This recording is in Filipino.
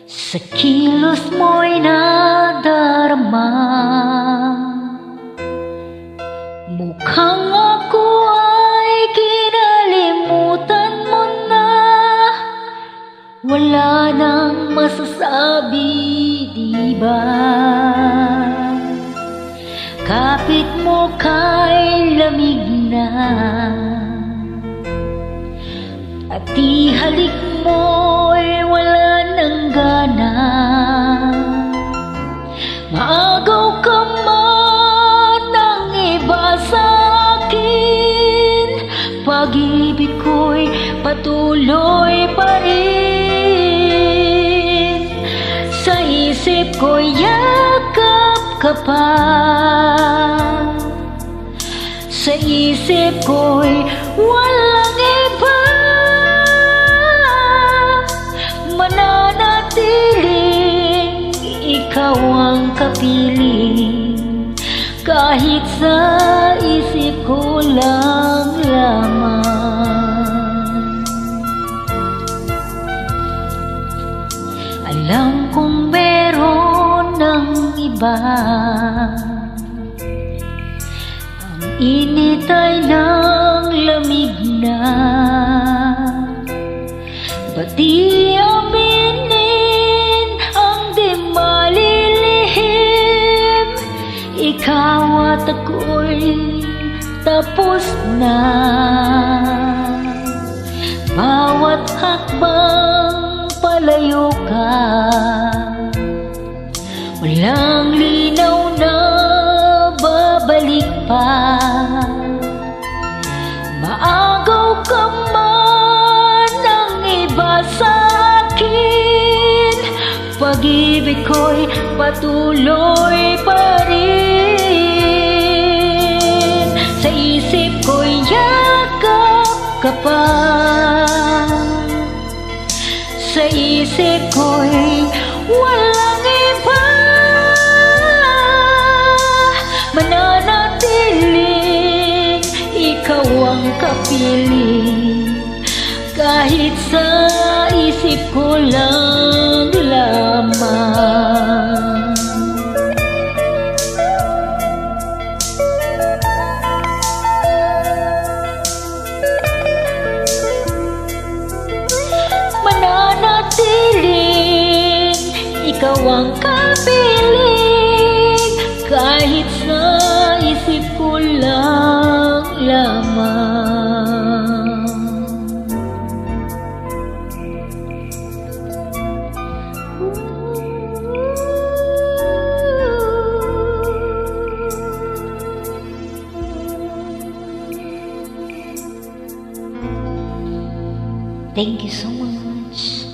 Sa kilos mo'y nadarama, mukhang ako ay kinalimutan mo na. Wala nang masasabi, diba? Kapit mo kay lamig na, at ihalik mo'y wala nang gana. Maagaw ka man ng iba sa'kin, pag-ibig ko'y patuloy pa rin. Sa isip ko'y yakap ka pa, sa isip ko'y walang iba. Mananatiling ikaw ang kapiling, kahit sa isip ko lang lamang. Alam kong meron ng iba, ang init ay ng lamig na. Ba't di aminin ang di malilihim? Ikaw at ako'y tapos na. Bawat hakbang palayo ka, walang linaw na babalik pa. Maagaw ka man ng iba sa'kin, pag-ibig ko'y patuloy pa rin. Sa isip ko'y yakap ka pa, sa isip ko'y walang iba. Mananatiling ikaw ang kapiling, kahit sa isip ko lang lamang. Mananatiling ikaw ang kapiling, kahit sa isip ko lang lamang. Thank you so much.